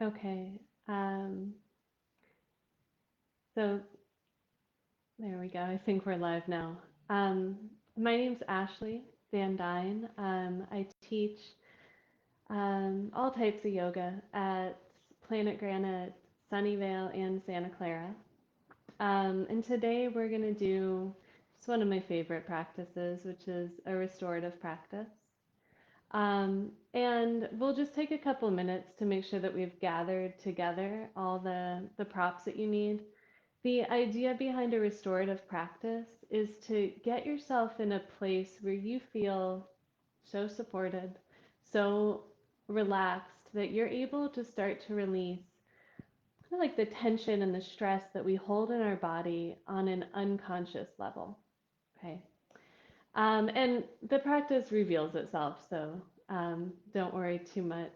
Okay. Um, so there we go. I think we're live now. Um, my name's Ashley Van Dyne. I teach all types of yoga at Planet Granite, Sunnyvale, and Santa Clara. And today we're going to do just one of my favorite practices, which is a restorative practice. And we'll just take a couple minutes to make sure that we've gathered together all the props that you need. The idea behind a restorative practice is to get yourself in a place where you feel so supported, so relaxed that you're able to start to release kind of like the tension and the stress that we hold in our body on an unconscious level. Okay. And the practice reveals itself, so don't worry too much.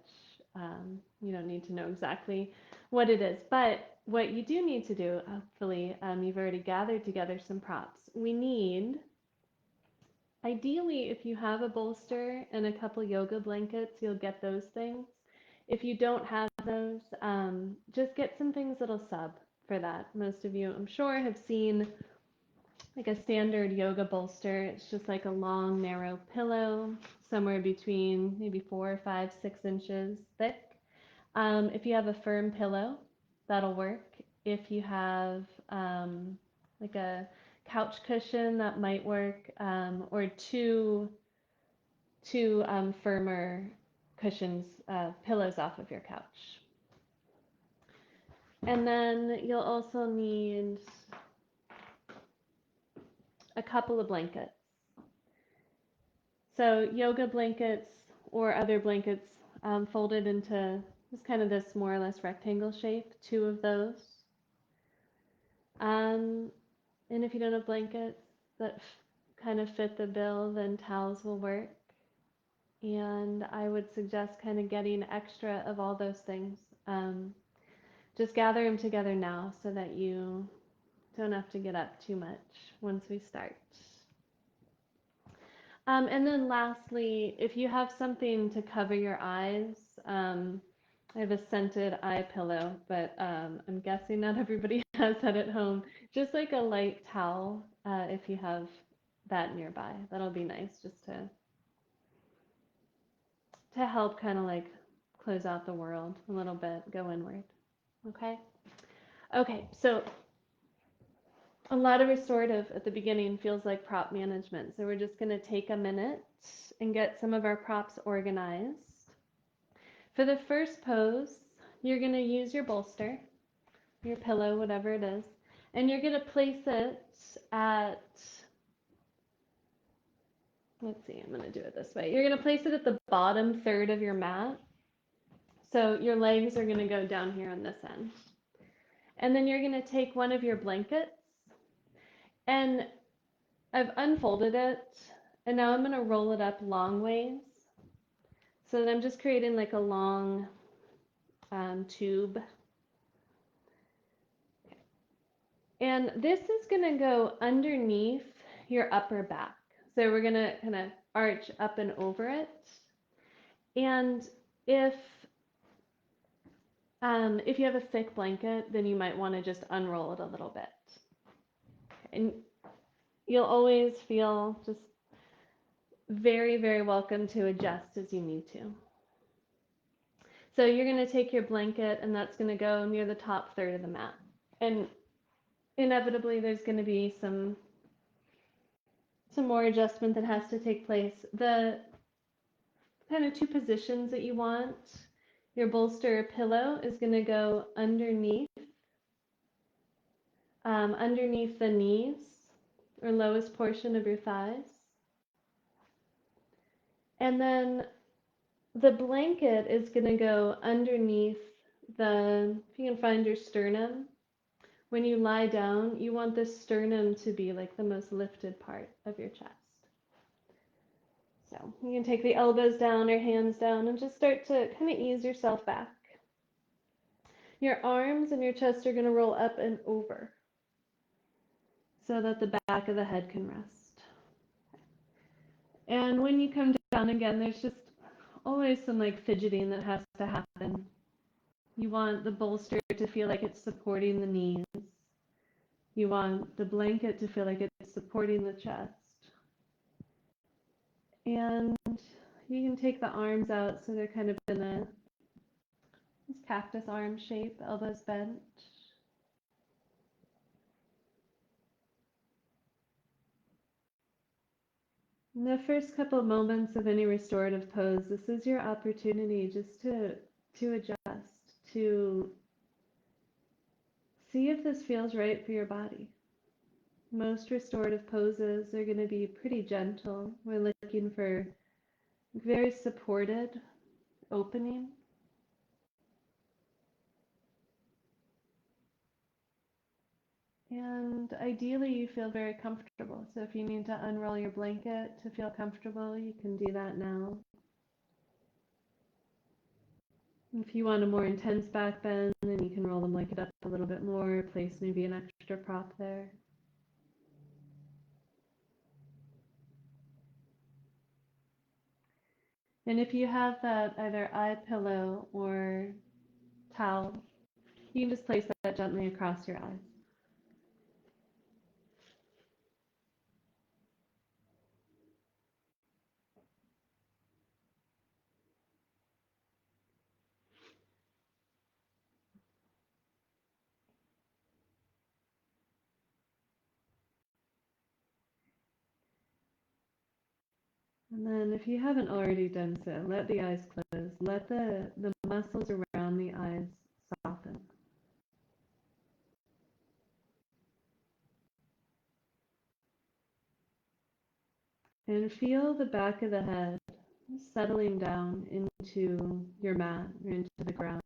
You don't need to know exactly what it is. But what you do need to do, hopefully, you've already gathered together some props. We need, ideally, if you have a bolster and a couple yoga blankets, you'll get those things. If you don't have those, just get some things that'll sub for that. Most of you, I'm sure, have seen like a standard yoga bolster. It's just like a long, narrow pillow, somewhere between maybe 4, 5, 6 inches thick. If you have a firm pillow, that'll work. If you have like a couch cushion, that might work, or two firmer cushions, pillows off of your couch. And then you'll also need a couple of blankets. So yoga blankets or other blankets folded into just kind of this more or less rectangle shape, 2 of those. And if you don't have blankets that kind of fit the bill, then towels will work. And I would suggest kind of getting extra of all those things. Just gather them together now so that you don't have to get up too much once we start. And then lastly, if you have something to cover your eyes, I have a scented eye pillow, but I'm guessing not everybody has that at home. Just like a light towel, if you have that nearby, that'll be nice just to help kind of like close out the world a little bit, go inward. Okay? Okay, so a lot of restorative at the beginning feels like prop management. So we're just going to take a minute and get some of our props organized. For the first pose, you're going to use your bolster, your pillow, whatever it is, and you're going to place it at, let's see, I'm going to do it this way. You're going to place it at the bottom third of your mat. So your legs are going to go down here on this end. And then you're going to take one of your blankets, and I've unfolded it, and now I'm going to roll it up long ways. So that I'm just creating like a long tube. And this is going to go underneath your upper back. So we're going to kind of arch up and over it. And if you have a thick blanket, then you might want to just unroll it a little bit. And you'll always feel just very, very welcome to adjust as you need to. So you're going to take your blanket, and that's going to go near the top third of the mat. And inevitably, there's going to be some more adjustment that has to take place. The kind of 2 positions that you want, your bolster or pillow is going to go underneath the knees or lowest portion of your thighs. And then the blanket is going to go underneath if you can find your sternum. When you lie down, you want the sternum to be like the most lifted part of your chest. So you can take the elbows down or hands down and just start to kind of ease yourself back. Your arms and your chest are going to roll up and over so that the back of the head can rest. And when you come down again, there's just always some like fidgeting that has to happen. You want the bolster to feel like it's supporting the knees. You want the blanket to feel like it's supporting the chest. And you can take the arms out so they're kind of in this cactus arm shape, elbows bent. In the first couple moments of any restorative pose, this is your opportunity just to adjust, to see if this feels right for your body. Most restorative poses are going to be pretty gentle. We're looking for very supported opening. And ideally, you feel very comfortable. So if you need to unroll your blanket to feel comfortable, you can do that now. If you want a more intense back bend, then you can roll the blanket up a little bit more, place maybe an extra prop there. And if you have that either eye pillow or towel, you can just place that gently across your eyes. And then if you haven't already done so, let the eyes close. Let the muscles around the eyes soften. And feel the back of the head settling down into your mat or into the ground.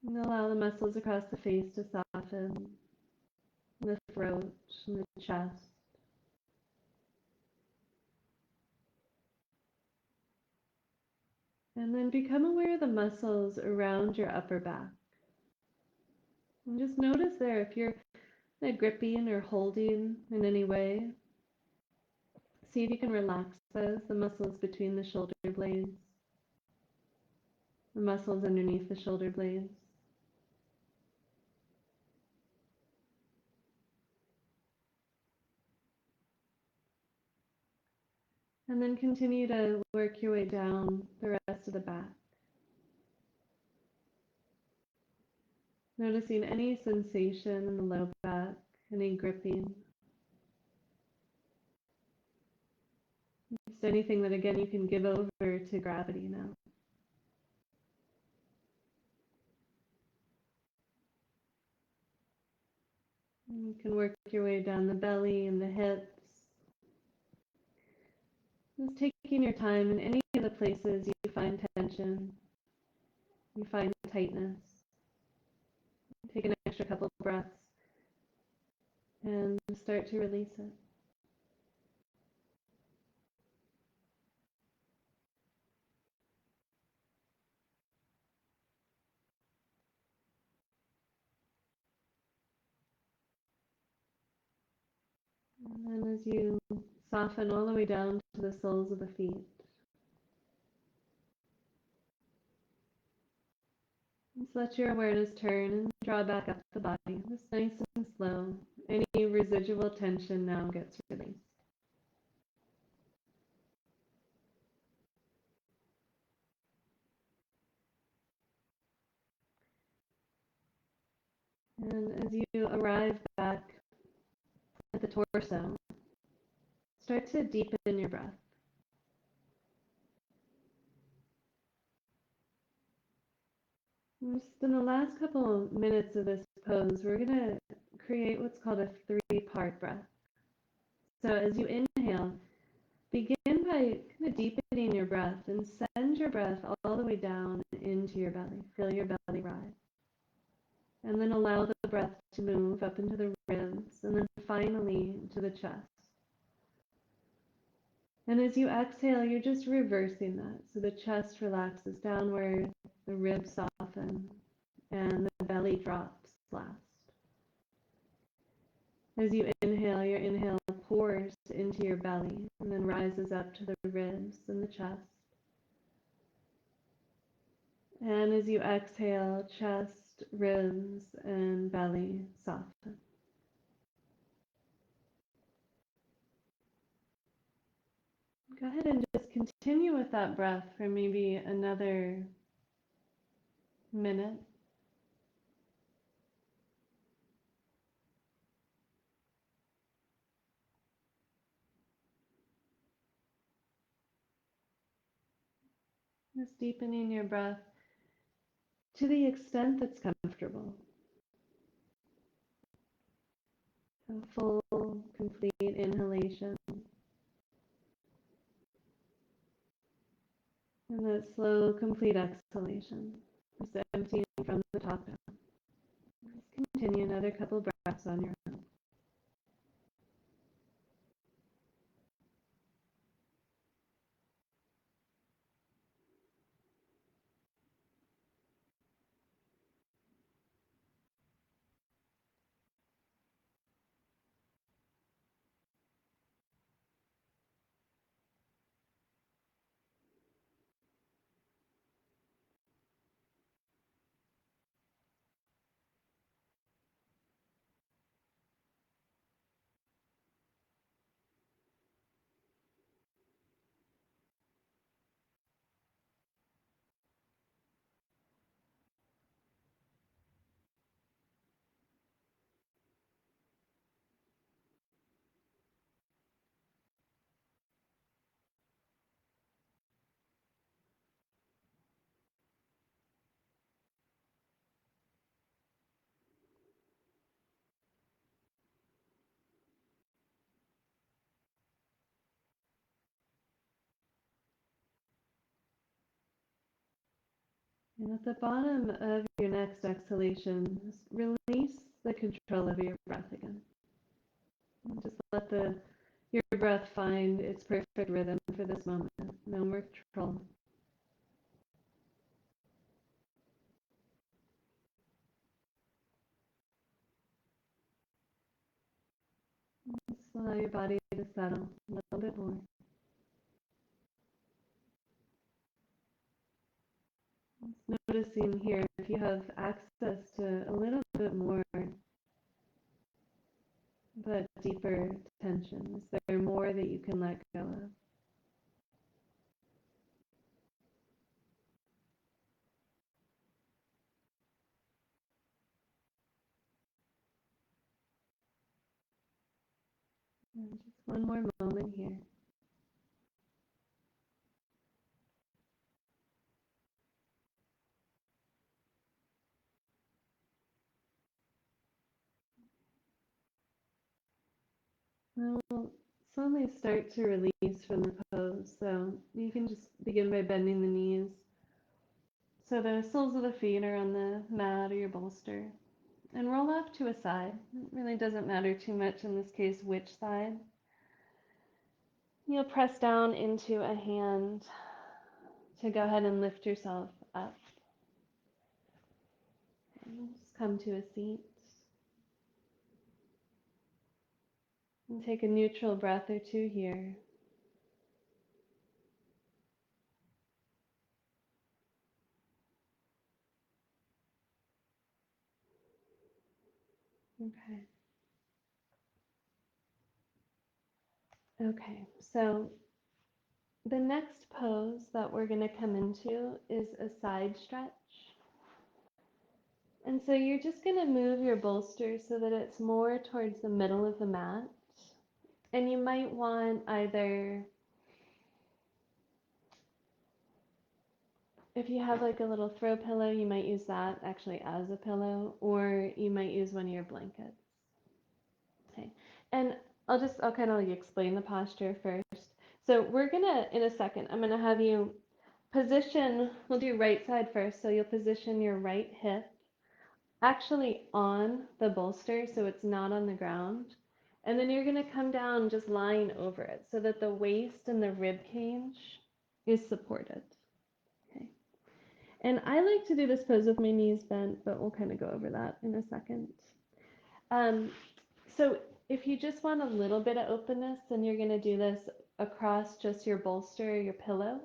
And allow the muscles across the face to soften, the throat and the chest. And then become aware of the muscles around your upper back. And just notice there if you're gripping or holding in any way. See if you can relax those, the muscles between the shoulder blades, the muscles underneath the shoulder blades. And then continue to work your way down the rest of the back. Noticing any sensation in the low back, any gripping. Just anything that, again, you can give over to gravity now. And you can work your way down the belly and the hips. Just taking your time in any of the places you find tension, you find tightness. Take an extra couple of breaths and start to release it. And then as you soften all the way down to the soles of the feet, just let your awareness turn and draw back up the body, just nice and slow. Any residual tension now gets released. And as you arrive back at the torso, start to deepen your breath. Just in the last couple minutes of this pose, we're going to create what's called a three-part breath. So as you inhale, begin by kind of deepening your breath and send your breath all the way down into your belly. Feel your belly rise. And then allow the breath to move up into the ribs and then finally to the chest. And as you exhale, you're just reversing that. So the chest relaxes downward, the ribs soften, and the belly drops last. As you inhale, your inhale pours into your belly and then rises up to the ribs and the chest. And as you exhale, chest, ribs, and belly soften. Go ahead and just continue with that breath for maybe another minute. Just deepening your breath to the extent that's comfortable. A full, complete inhalation. And that slow, complete exhalation. Just emptying from the top down. Just continue another couple breaths on your own. And at the bottom of your next exhalation, just release the control of your breath again. And just let your breath find its perfect rhythm for this moment. No more control. Just allow your body to settle a little bit more. Just noticing here if you have access to a little bit more, but deeper tension. Is there more that you can let go of? And just one more moment here. We'll slowly start to release from the pose. So you can just begin by bending the knees. So the soles of the feet are on the mat or your bolster. And roll off to a side. It really doesn't matter too much in this case which side. You'll press down into a hand to go ahead and lift yourself up. And just come to a seat. And take a neutral breath or two here. Okay. Okay, so the next pose that we're going to come into is a side stretch. And so you're just going to move your bolster so that it's more towards the middle of the mat. And you might want either, if you have like a little throw pillow, you might use that actually as a pillow, or you might use one of your blankets. Okay, and I'll kind of like explain the posture first. So we're gonna, in a second, I'm gonna have you position, we'll do right side first. So you'll position your right hip actually on the bolster so it's not on the ground. And then you're gonna come down just lying over it so that the waist and the rib cage is supported. Okay. And I like to do this pose with my knees bent, but we'll kind of go over that in a second. So If you just want a little bit of openness, then you're going to do this across just your bolster or your pillow.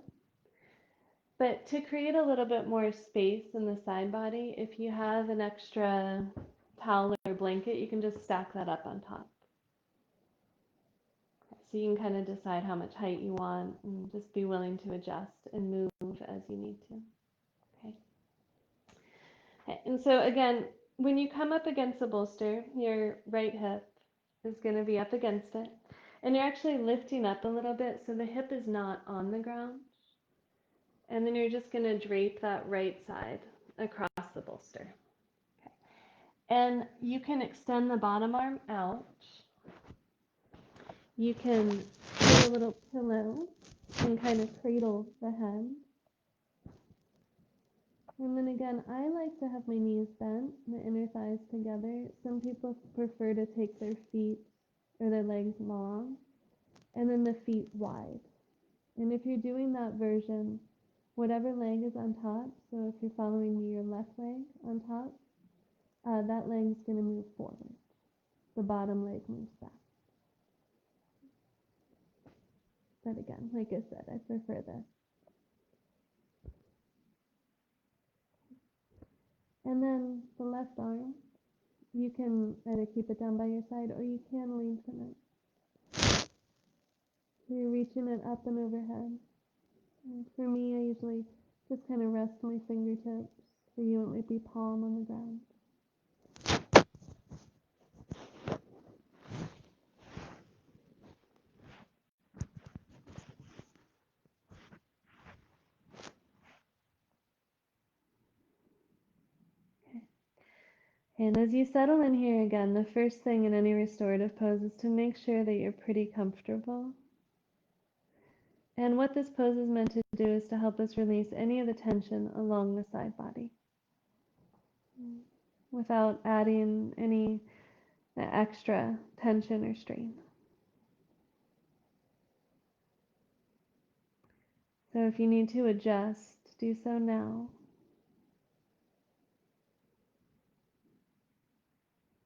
But to create a little bit more space in the side body, if you have an extra towel or blanket, you can just stack that up on top. So you can kind of decide how much height you want and just be willing to adjust and move as you need to. Okay. Okay. And so again, when you come up against the bolster, your right hip is going to be up against it. And you're actually lifting up a little bit so the hip is not on the ground. And then you're just going to drape that right side across the bolster. Okay. And you can extend the bottom arm out. You can get a little pillow and kind of cradle the head. And then again, I like to have my knees bent, my inner thighs together. Some people prefer to take their feet or their legs long and then the feet wide. And if you're doing that version, whatever leg is on top, so if you're following me, your left leg on top, that leg is going to move forward. The bottom leg moves back. But again, like I said, I prefer this. And then the left arm, you can either keep it down by your side or you can lengthen it. So you're reaching it up and overhead. And for me, I usually just kind of rest my fingertips. For you, it might be palm on the ground. Okay. And as you settle in here again, the first thing in any restorative pose is to make sure that you're pretty comfortable. And what this pose is meant to do is to help us release any of the tension along the side body without adding any extra tension or strain. So if you need to adjust, do so now.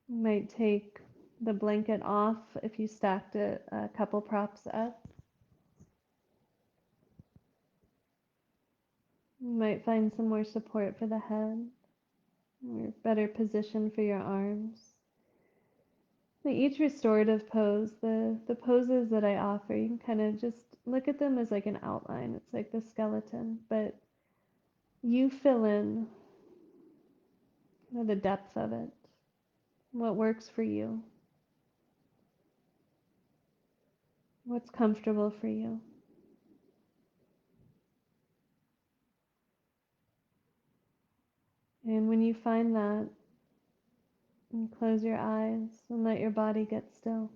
You might take the blanket off if you stacked it a couple props up. You might find some more support for the head, or better position for your arms. But each restorative pose, the poses that I offer, you can kind of just look at them as like an outline. It's like the skeleton, but you fill in the depth of it, what works for you, what's comfortable for you. And when you find that, you close your eyes and let your body get still.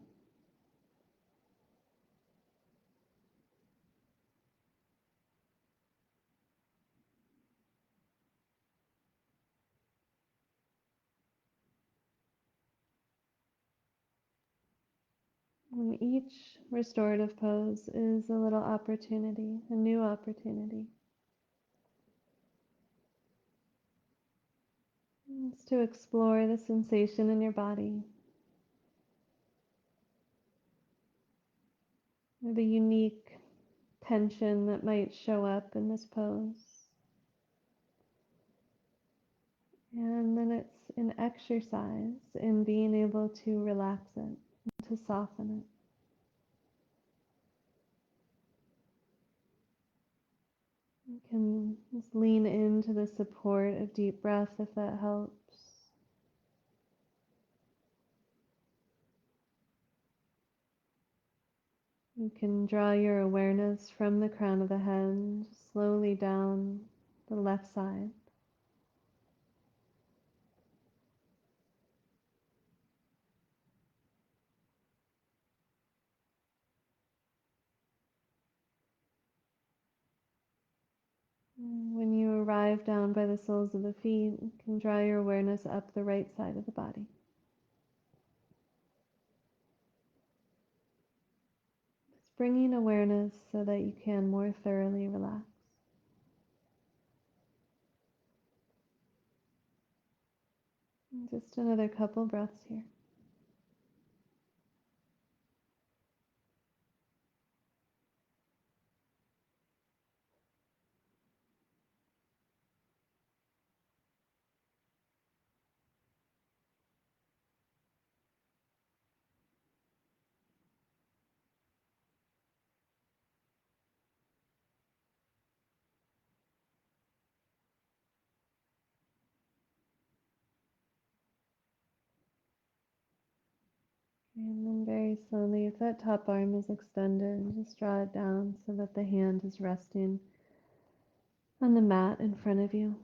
And each restorative pose is a little opportunity, a new opportunity. It's to explore the sensation in your body, or the unique tension that might show up in this pose. And then it's an exercise in being able to relax it, to soften it. You can just lean into the support of deep breath if that helps. You can draw your awareness from the crown of the head slowly down the left side. When you arrive down by the soles of the feet, you can draw your awareness up the right side of the body. Just bringing awareness so that you can more thoroughly relax. Just another couple breaths here. And then very slowly, if that top arm is extended, just draw it down so that the hand is resting on the mat in front of you.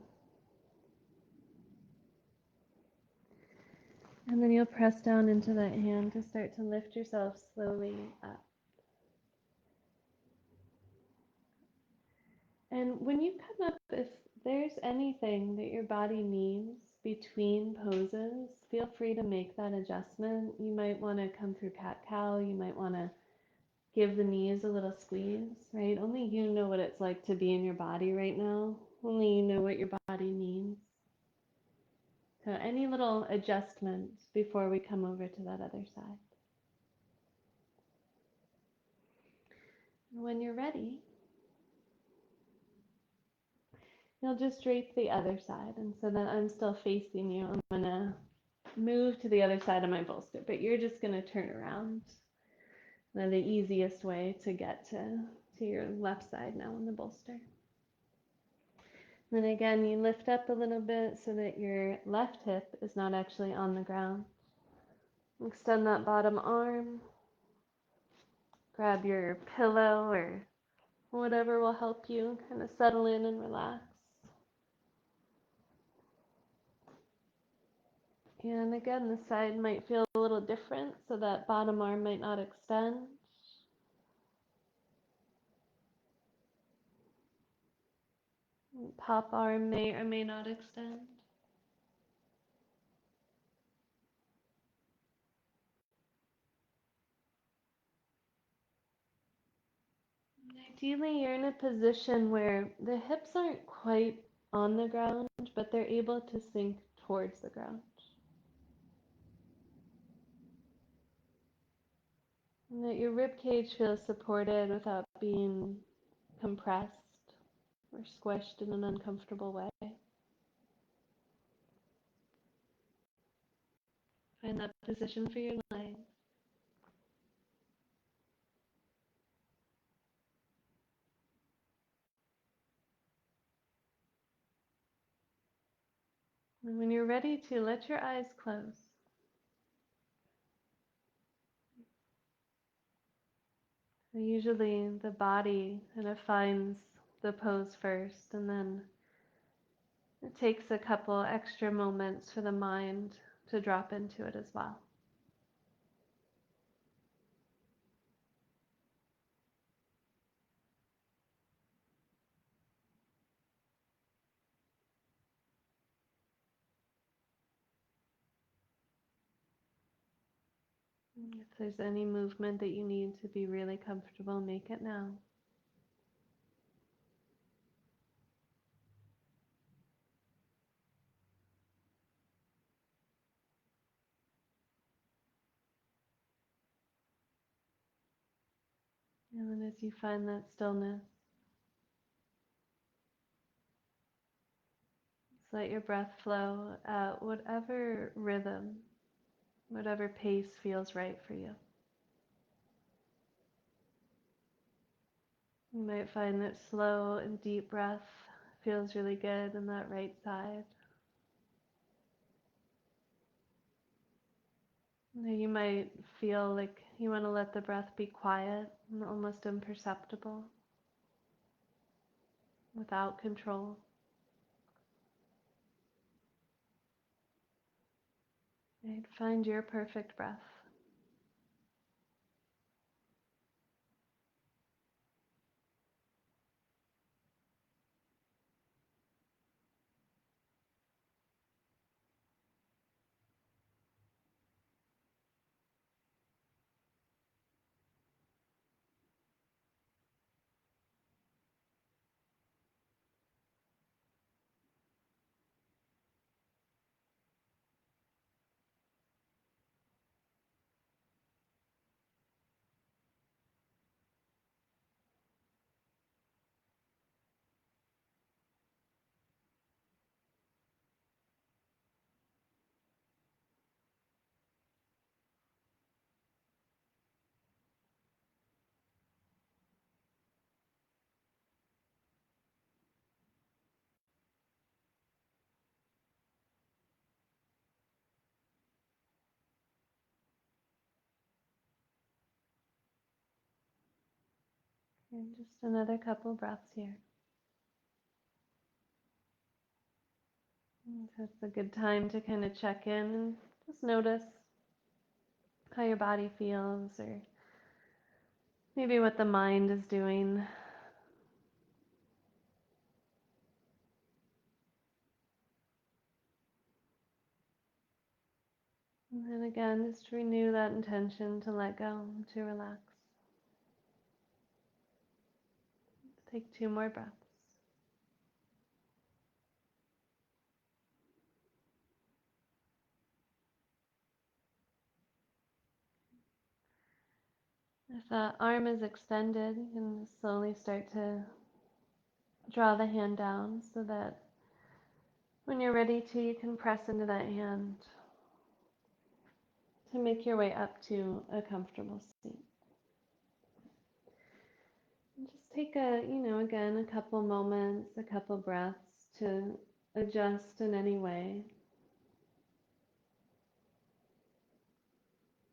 And then you'll press down into that hand to start to lift yourself slowly up. And when you come up, if there's anything that your body needs between poses, feel free to make that adjustment. You might want to come through cat-cow. You might want to give the knees a little squeeze, right? Only you know what it's like to be in your body right now. Only you know what your body needs. So any little adjustments before we come over to that other side. When you're ready, you'll just drape the other side. And so that I'm still facing you, I'm going to move to the other side of my bolster, but you're just going to turn around. Now, the easiest way to get to your left side now in the bolster. Then again, you lift up a little bit so that your left hip is not actually on the ground. Extend that bottom arm. Grab your pillow or whatever will help you kind of settle in and relax. And again, the side might feel a little different, so that bottom arm might not extend. Top arm may or may not extend. Ideally, you're in a position where the hips aren't quite on the ground, but they're able to sink towards the ground. And that your rib cage feels supported without being compressed or squished in an uncomfortable way. Find that position for your legs. And when you're ready to, let your eyes close. Usually the body kind of finds the pose first, and then it takes a couple extra moments for the mind to drop into it as well. If there's any movement that you need to be really comfortable, make it now. And then as you find that stillness, just let your breath flow at whatever rhythm, whatever pace feels right for you. You might find that slow and deep breath feels really good in that right side. You might feel like you want to let the breath be quiet and almost imperceptible, without control. Right? Find your perfect breath. And just another couple breaths here. So it's a good time to kind of check in and just notice how your body feels, or maybe what the mind is doing. And then again, just renew that intention to let go, to relax. Take 2 more breaths. If the arm is extended, you can slowly start to draw the hand down so that when you're ready to, you can press into that hand to make your way up to a comfortable seat. And just take again, a couple moments, a couple breaths to adjust in any way.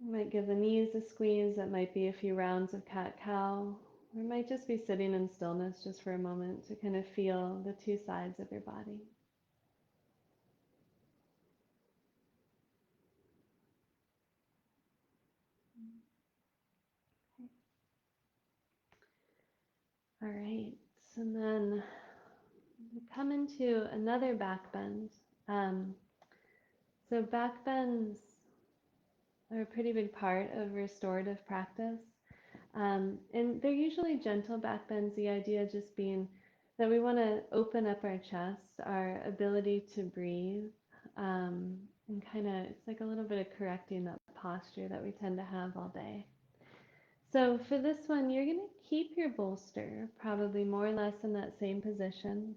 You might give the knees a squeeze. That might be a few rounds of cat-cow. Or it might just be sitting in stillness just for a moment to kind of feel the 2 sides of your body. All right, and then we come into another back bend. So back bends are a pretty big part of restorative practice. And they're usually gentle back bends, the idea just being that we want to open up our chest, our ability to breathe, and kind of, it's like a little bit of correcting that posture that we tend to have all day. So for this one, you're going to keep your bolster probably more or less in that same position.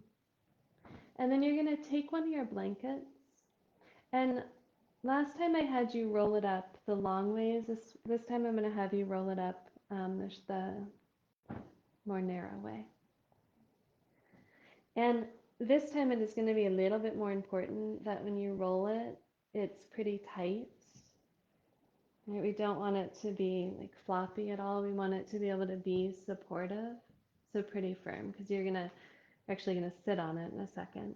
And then you're going to take one of your blankets. And last time I had you roll it up the long ways. This time I'm going to have you roll it up the more narrow way. And this time it is going to be a little bit more important that when you roll it, it's pretty tight. Right? We don't want it to be like floppy at all. We want it to be able to be supportive, so pretty firm, because you're actually going to sit on it in a second.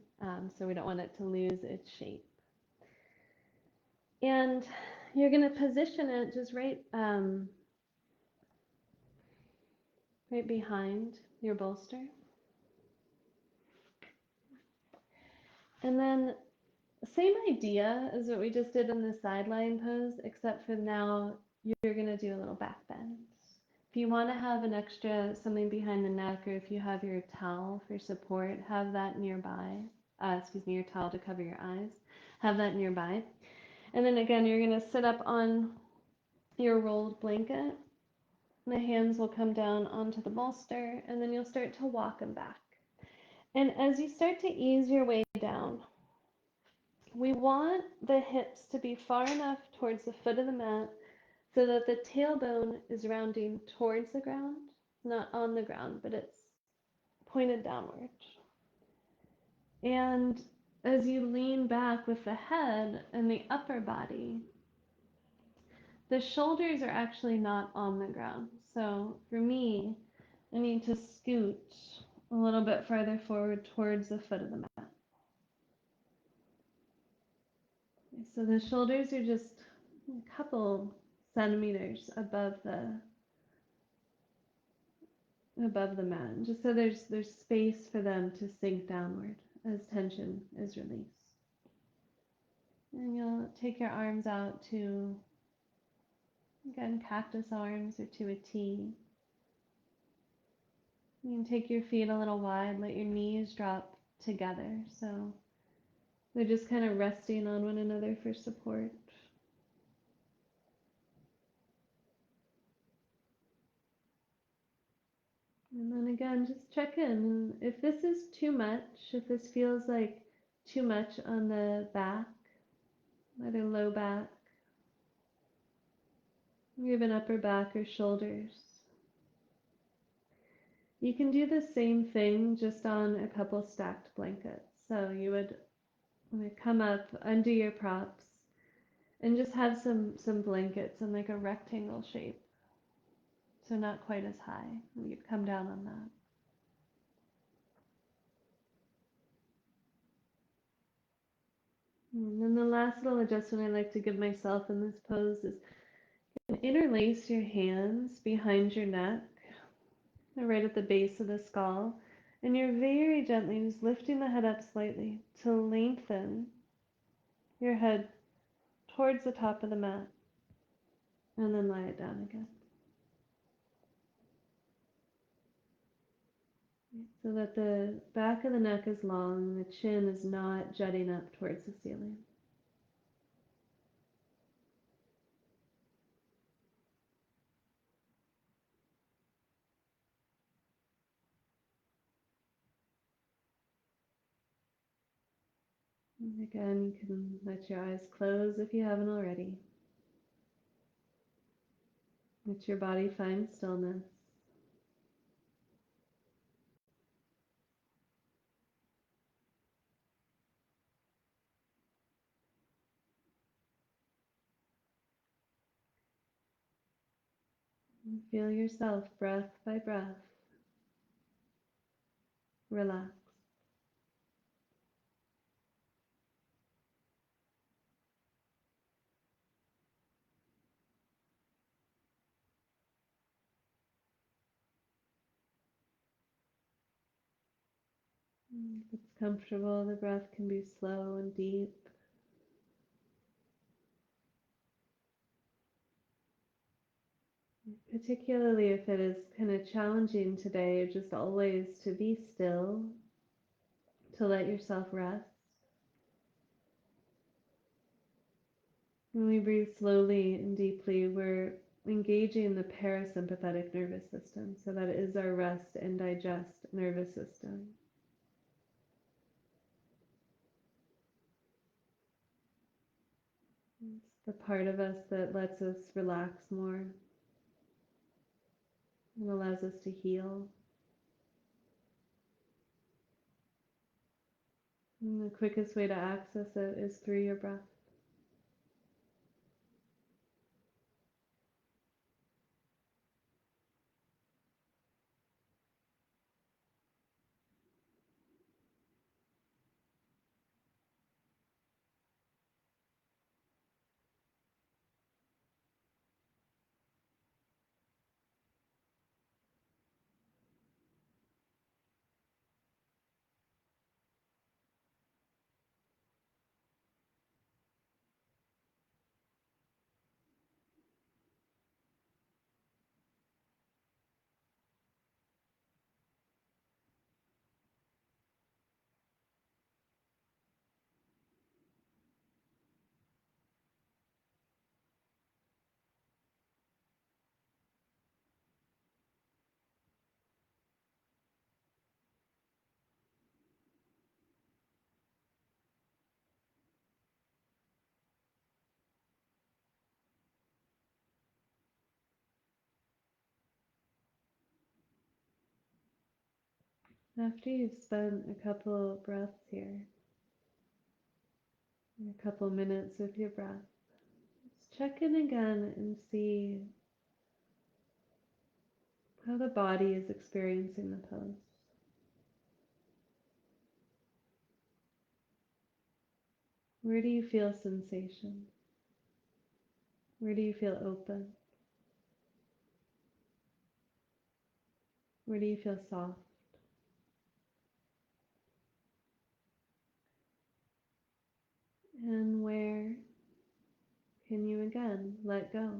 So we don't want it to lose its shape. And you're going to position it just right behind your bolster. And then same idea as what we just did in the sideline pose, except for now you're going to do a little back bend. If you want to have an extra something behind the neck, or if you have your towel for support, have that nearby. Your towel to cover your eyes. Have that nearby. And then again, you're going to sit up on your rolled blanket. The hands will come down onto the bolster, and then you'll start to walk them back. And as you start to ease your way down, we want the hips to be far enough towards the foot of the mat so that the tailbone is rounding towards the ground, not on the ground, but it's pointed downward. And as you lean back with the head and the upper body, the shoulders are actually not on the ground. So for me, I need to scoot a little bit farther forward towards the foot of the mat. So the shoulders are just a couple centimeters above the mat, just so there's space for them to sink downward as tension is released. And you'll take your arms out to, again, cactus arms or to a T. You can take your feet a little wide, let your knees drop together, so they're just kind of resting on one another for support. And then again, just check in. If this is too much, if this feels like too much on the back, either low back, or even upper back or shoulders, you can do the same thing just on a couple stacked blankets. So you would come up, undo your props, and just have some blankets in like a rectangle shape so not quite as high. You'd come down on that. And then the last little adjustment I like to give myself in this pose is interlace your hands behind your neck, right at the base of the skull, and you're very gently just lifting the head up slightly to lengthen your head towards the top of the mat, and then lie it down again. So that the back of the neck is long and the chin is not jutting up towards the ceiling. And again, you can let your eyes close if you haven't already. Let your body find stillness. And feel yourself, breath by breath, relax. If it's comfortable, the breath can be slow and deep. Particularly if it is kind of challenging today, just always to be still, to let yourself rest. When we breathe slowly and deeply, we're engaging the parasympathetic nervous system, so that is our rest and digest nervous system. It's the part of us that lets us relax more and allows us to heal. And the quickest way to access it is through your breath. After you've spent a couple breaths here, a couple minutes with your breath, just check in again and see how the body is experiencing the pose. Where do you feel sensation? Where do you feel open? Where do you feel soft? And where can you again let go?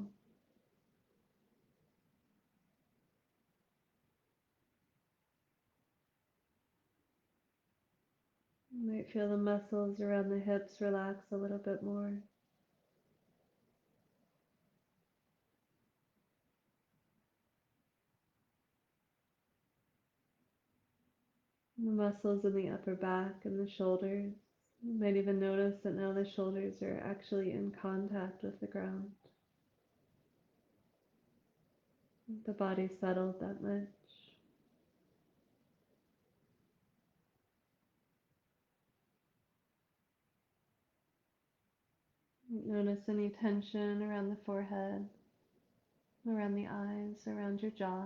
You might feel the muscles around the hips relax a little bit more. The muscles in the upper back and the shoulders. You might even notice that now the shoulders are actually in contact with the ground. The body settled that much. Notice any tension around the forehead, around the eyes, around your jaw.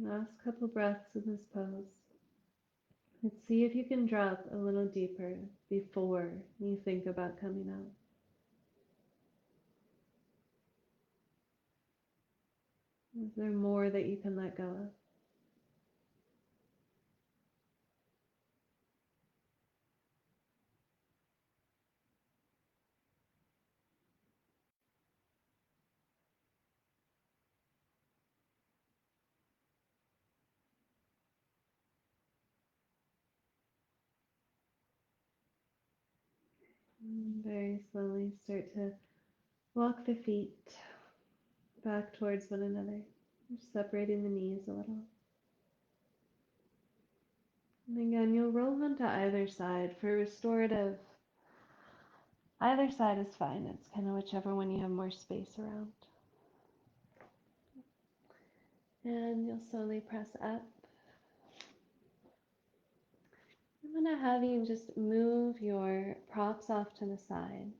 Last couple breaths in this pose. Let's see if you can drop a little deeper before you think about coming out. Is there more that you can let go of? Very slowly start to walk the feet back towards one another, separating the knees a little. And again, you'll roll onto either side. For restorative, either side is fine. It's kind of whichever one you have more space around. And you'll slowly press up. I'm going to have you just move your props off to the side.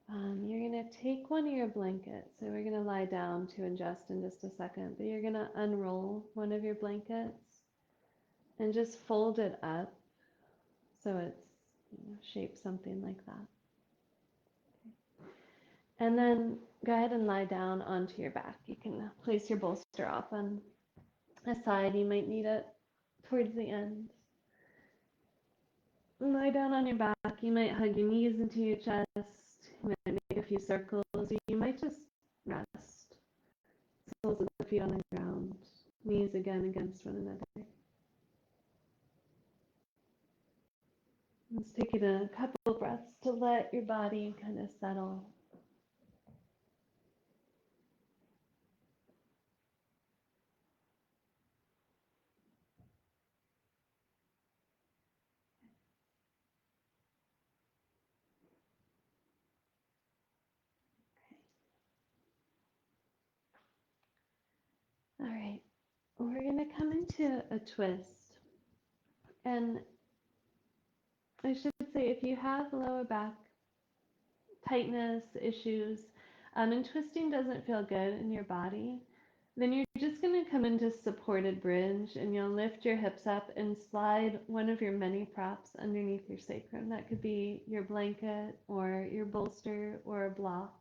You're going to take one of your blankets. So we're going to lie down to ingest in just a second, but you're going to unroll one of your blankets and just fold it up so it's shaped something like that. And then go ahead and lie down onto your back. You can place your bolster off on a side. You might need it towards the end. Lie down on your back. You might hug your knees into your chest. You might make a few circles. You might just rest. Soles of the feet on the ground. Knees again against one another. Let's take it a couple breaths to let your body kind of settle. All right, we're going to come into a twist. And I should say, if you have lower back tightness issues, and twisting doesn't feel good in your body, then you're just going to come into supported bridge and you'll lift your hips up and slide one of your many props underneath your sacrum. That could be your blanket or your bolster or a block.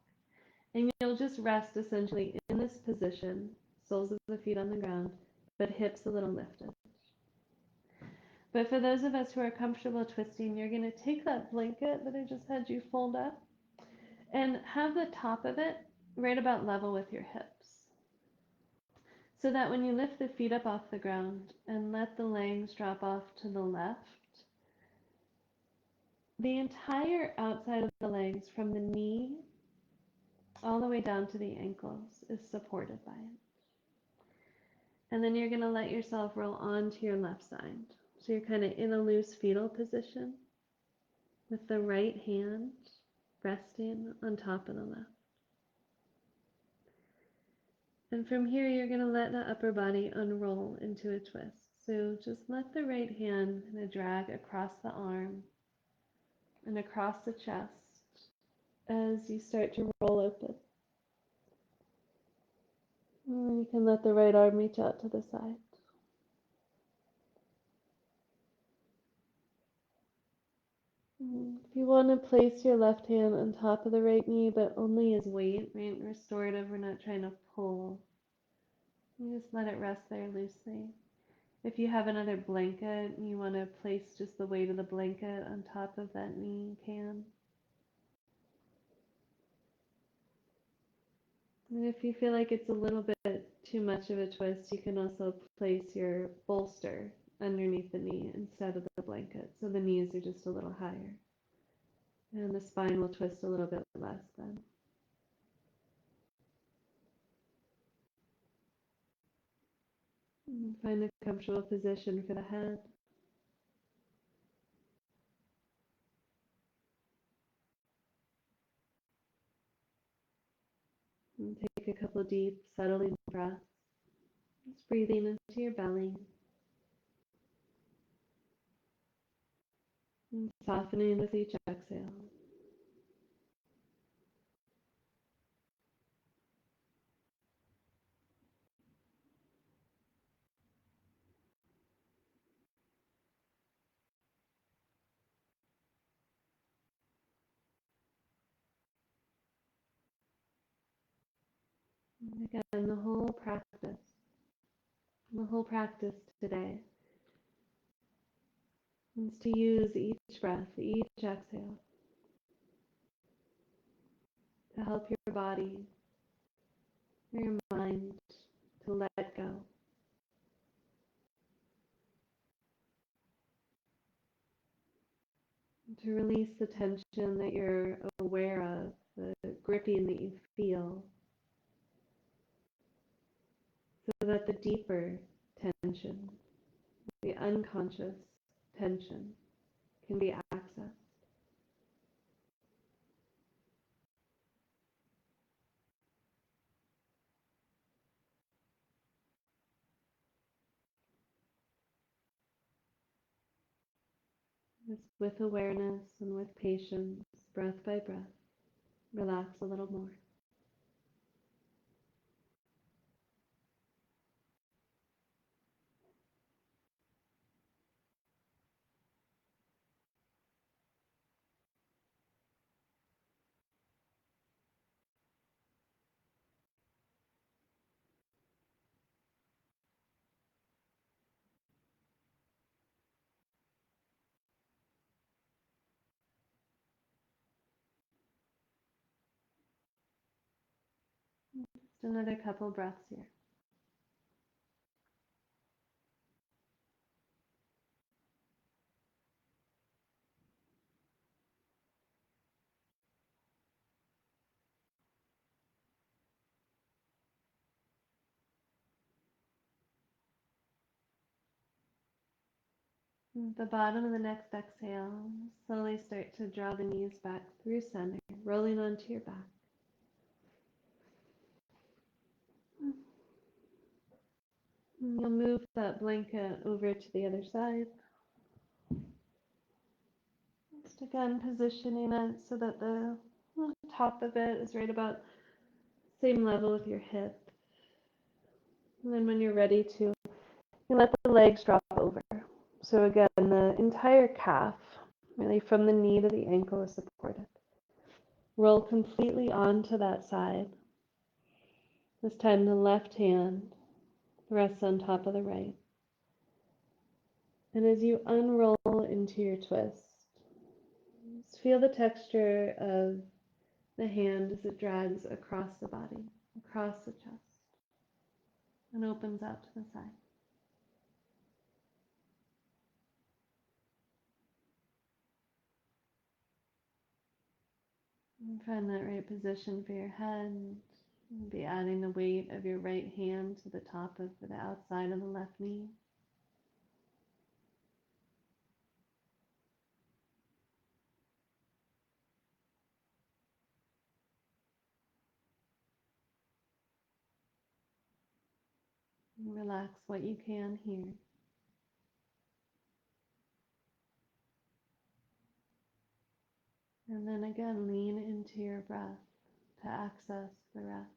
And you'll just rest essentially in this position, soles of the feet on the ground, but hips a little lifted. But for those of us who are comfortable twisting, you're going to take that blanket that I just had you fold up and have the top of it right about level with your hips. So that when you lift the feet up off the ground and let the legs drop off to the left, the entire outside of the legs from the knee all the way down to the ankles is supported by it. And then you're going to let yourself roll onto your left side. So you're kind of in a loose fetal position with the right hand resting on top of the left. And from here, you're going to let the upper body unroll into a twist. So just let the right hand kind of drag across the arm and across the chest as you start to roll open. And you can let the right arm reach out to the side. If you want to place your left hand on top of the right knee, but only as weight, right? Restorative, we're not trying to pull. You just let it rest there loosely. If you have another blanket and you want to place just the weight of the blanket on top of that knee, you can. And if you feel like it's a little bit too much of a twist, you can also place your bolster underneath the knee instead of the blanket. So the knees are just a little higher. And the spine will twist a little bit less then. And find a comfortable position for the head. And take a couple deep, settling breaths. Just breathing into your belly. And softening with each exhale. And again, the whole practice today is to use each breath, each exhale to help your body, your mind to let go. To release the tension that you're aware of, the gripping that you feel, so that the deeper tension, the unconscious tension, can be accessed. Just with awareness and with patience, breath by breath, relax a little more. Just another couple breaths here. At the bottom of the next exhale, slowly start to draw the knees back through center, rolling onto your back. And you'll move that blanket over to the other side. Just again positioning it so that the top of it is right about same level with your hip. And then when you're ready to, you let the legs drop over. So again, the entire calf, really from the knee to the ankle, is supported. Roll completely onto that side. This time the left hand rests on top of the right. And as you unroll into your twist, just feel the texture of the hand as it drags across the body, across the chest, and opens out to the side. And find that right position for your head. Be adding the weight of your right hand to the top of the outside of the left knee. And relax what you can here. And then again, lean into your breath to access the rest.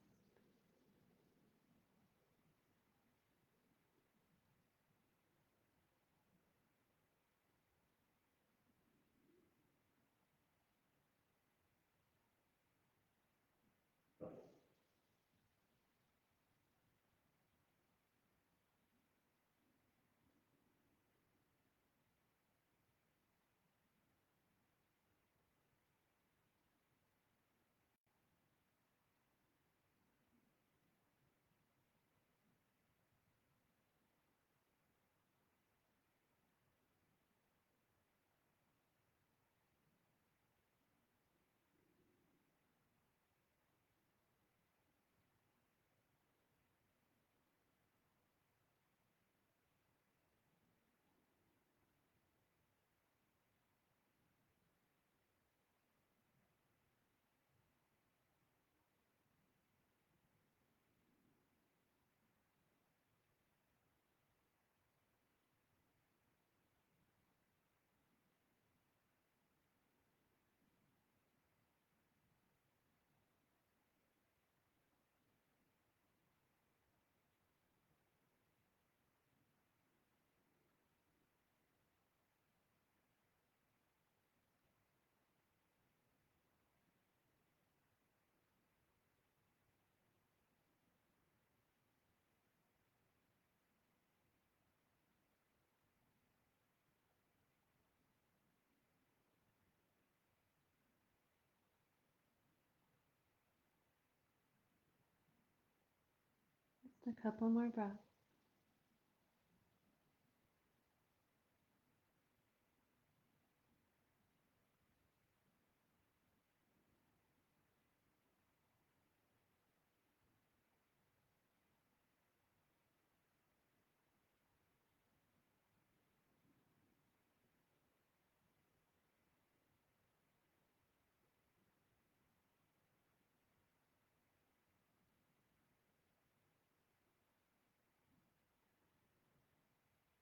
A couple more breaths.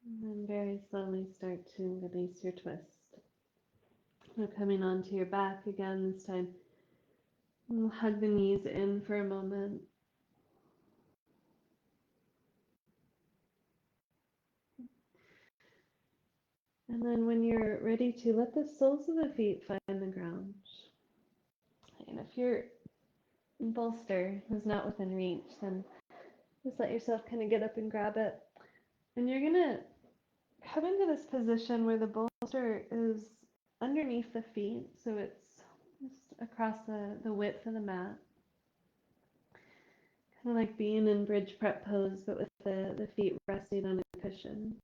And then very slowly start to release your twist. Now coming onto your back again, this time we'll hug the knees in for a moment. And then when you're ready to, let the soles of the feet find the ground. And if your bolster is not within reach, then just let yourself kind of get up and grab it. And you're going to come into this position where the bolster is underneath the feet, so it's just across the width of the mat. Kind of like being in bridge prep pose, but with the feet resting on a cushion.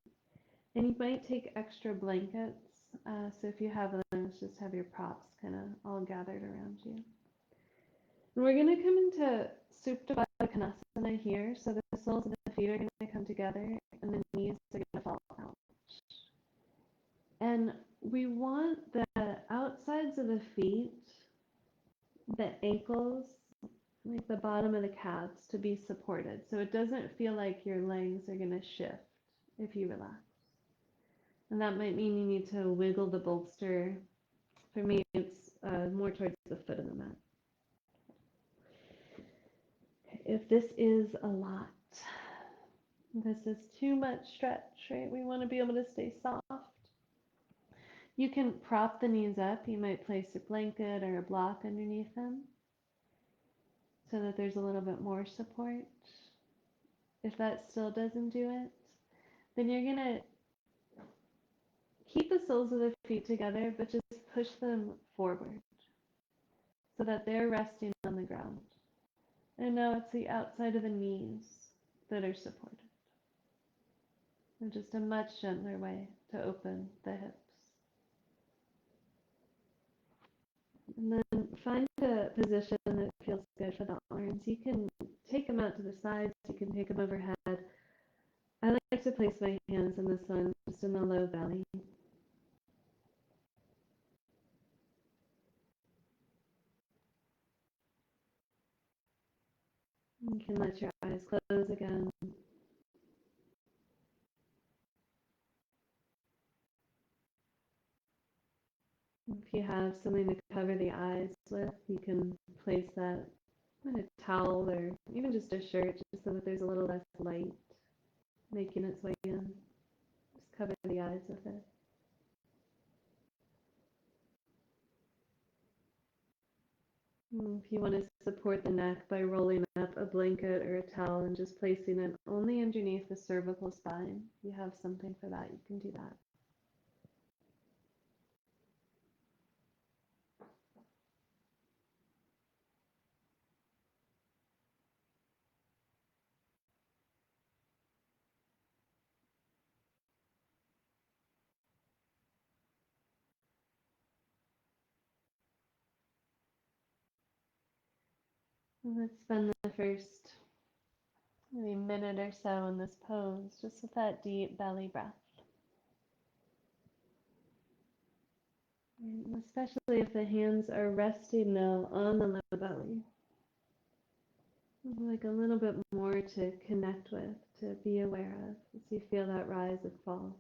And you might take extra blankets, so if you have them, just have your props kind of all gathered around you. And we're going to come into Supta Konasana here, so the soles of the feet are going to come together, and the knees are going to fall out. And we want the outsides of the feet, the ankles, like the bottom of the calves, to be supported, so it doesn't feel like your legs are going to shift if you relax. And that might mean you need to wiggle the bolster. For me, it's more towards the foot of the mat. If this is a lot, this is too much stretch, right? We want to be able to stay soft. You can prop the knees up. You might place a blanket or a block underneath them so that there's a little bit more support. If that still doesn't do it, then you're going to keep the soles of the feet together, but just push them forward so that they're resting on the ground. And now it's the outside of the knees that are supported. And just a much gentler way to open the hips. And then find a position that feels good for the arms. You can take them out to the sides, you can take them overhead. I like to place my hands in this one, just in the low belly. You can let your eyes close again. If you have something to cover the eyes with, you can place that on a towel or even just a shirt, just so that there's a little less light making its way in. Just cover the eyes with it. If you want to support the neck by rolling up a blanket or a towel and just placing it only underneath the cervical spine, if you have something for that, you can do that. Let's spend the first maybe minute or so in this pose, just with that deep belly breath. And especially if the hands are resting now on the low belly. Like a little bit more to connect with, to be aware of, as you feel that rise and fall.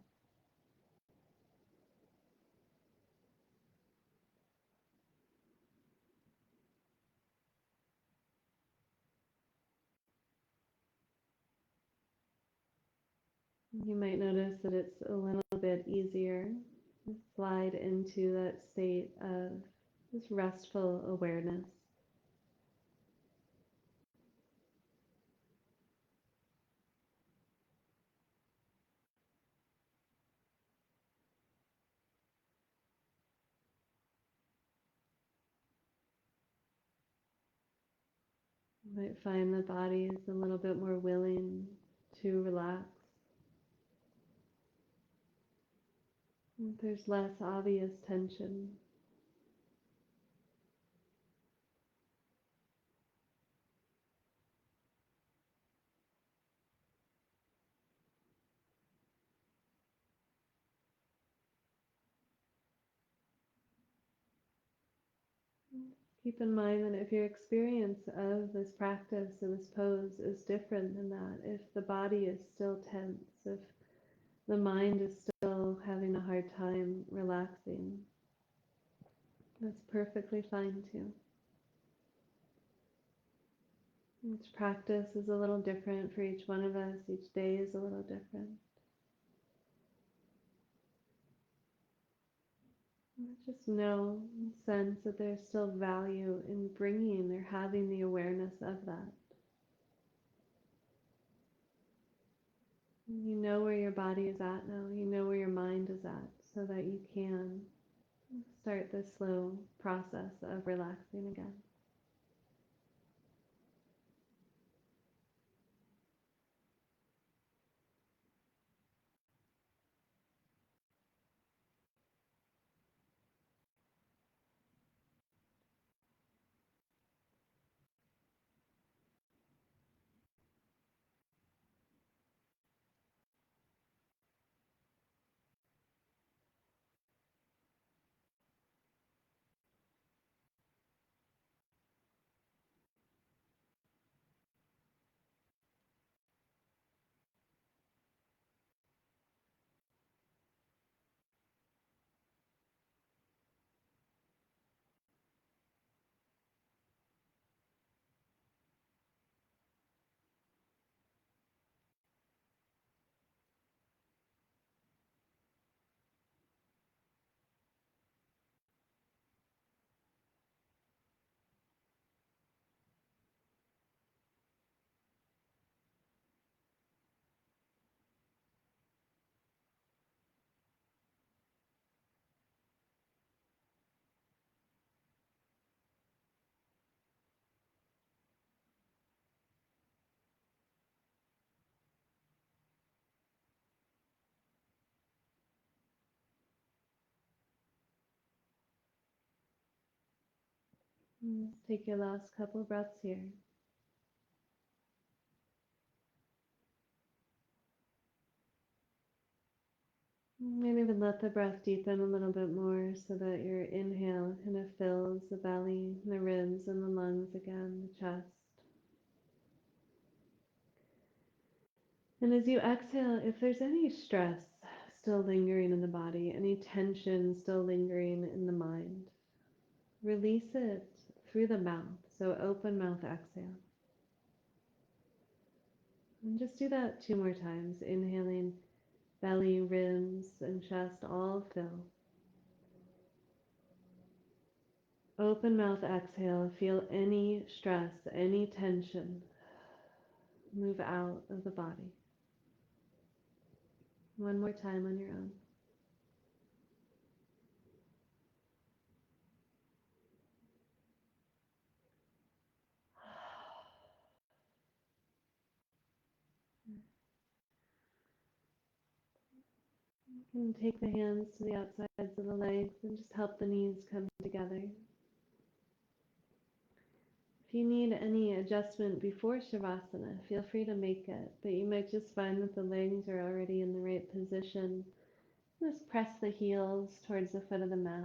You might notice that it's a little bit easier to slide into that state of this restful awareness. You might find the body is a little bit more willing to relax. There's less obvious tension. Keep in mind that if your experience of this practice or this pose is different than that, if the body is still tense, if the mind is still having a hard time relaxing, that's perfectly fine too. Each practice is a little different for each one of us. Each day is a little different. Just know and sense that there's still value in bringing or having the awareness of that. You know where your body is at now. You know where your mind is at, so that you can start this slow process of relaxing again. Just take your last couple breaths here. Maybe even let the breath deepen a little bit more so that your inhale kind of fills the belly, the ribs, and the lungs again, the chest. And as you exhale, if there's any stress still lingering in the body, any tension still lingering in the mind, release it through the mouth. So open mouth exhale. And just do that 2 more times, inhaling, belly, ribs, and chest all fill. Open mouth exhale, feel any stress, any tension move out of the body. One more time on your own. You can take the hands to the outsides of the legs and just help the knees come together. If you need any adjustment before Shavasana, feel free to make it, but you might just find that the legs are already in the right position. Just press the heels towards the foot of the mat.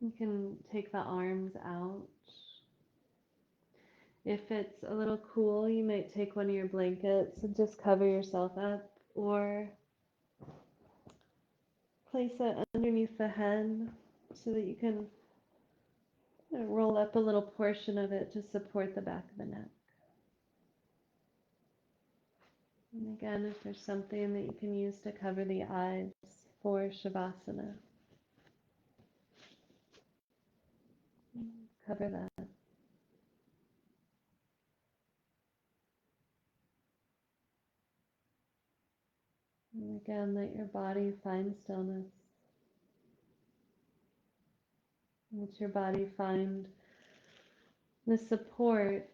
You can take the arms out. If it's a little cool, you might take one of your blankets and just cover yourself up, or place it underneath the head so that you can roll up a little portion of it to support the back of the neck. And again, if there's something that you can use to cover the eyes for Shavasana, cover that. And again, let your body find stillness. Let your body find the support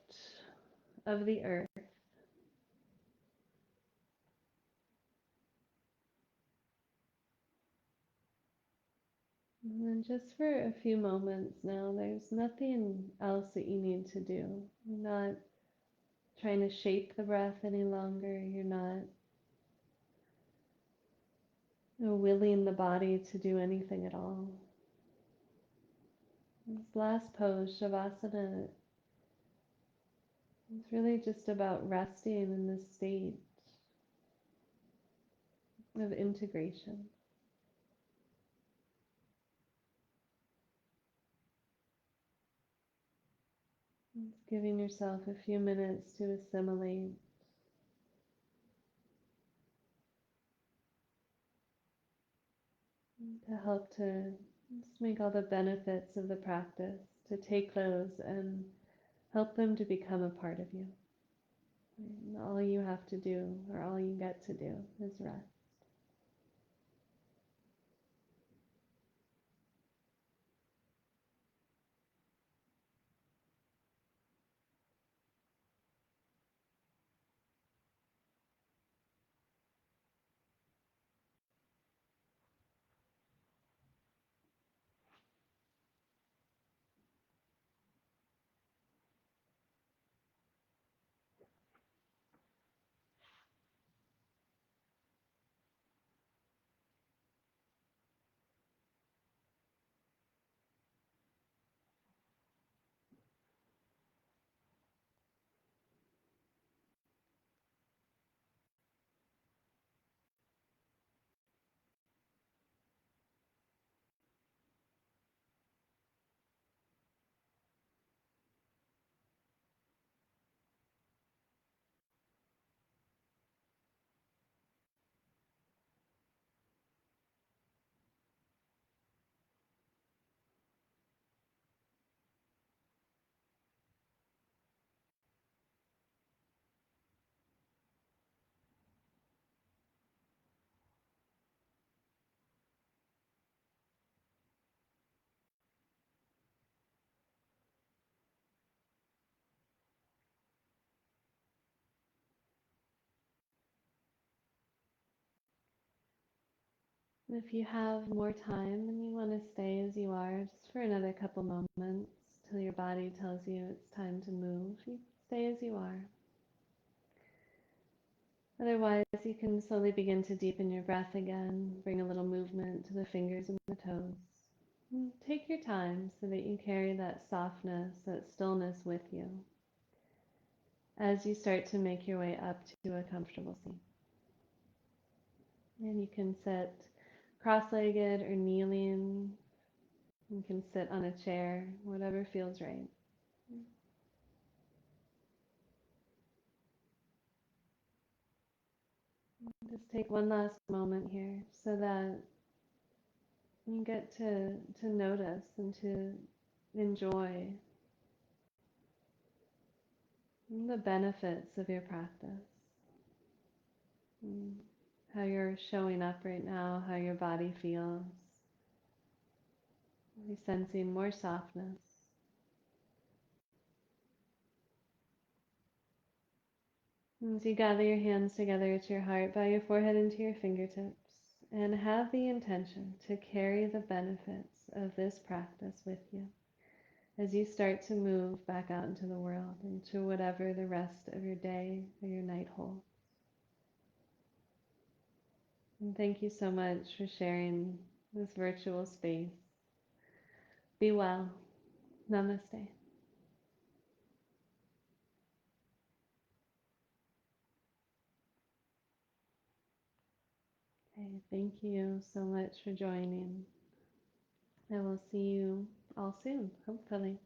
of the earth. And then just for a few moments now, there's nothing else that you need to do. You're not trying to shape the breath any longer. You're not willing the body to do anything at all. This last pose, Shavasana, is really just about resting in this state of integration. Just giving yourself a few minutes to assimilate, to help to just make all the benefits of the practice, to take those and help them to become a part of you. And all you have to do, or all you get to do, is rest. If you have more time and you want to stay as you are just for another couple moments till your body tells you it's time to move, you stay as you are. Otherwise, you can slowly begin to deepen your breath again, bring a little movement to the fingers and the toes. And take your time so that you carry that softness, that stillness with you as you start to make your way up to a comfortable seat. And you can sit cross-legged or kneeling. You can sit on a chair, whatever feels right. Just take one last moment here so that you get to notice and to enjoy the benefits of your practice. How you're showing up right now, how your body feels. You're sensing more softness. As you gather your hands together at your heart, bow your forehead into your fingertips, and have the intention to carry the benefits of this practice with you as you start to move back out into the world, into whatever the rest of your day or your night holds. And thank you so much for sharing this virtual space. Be well. Namaste. Okay, thank you so much for joining. I will see you all soon, hopefully.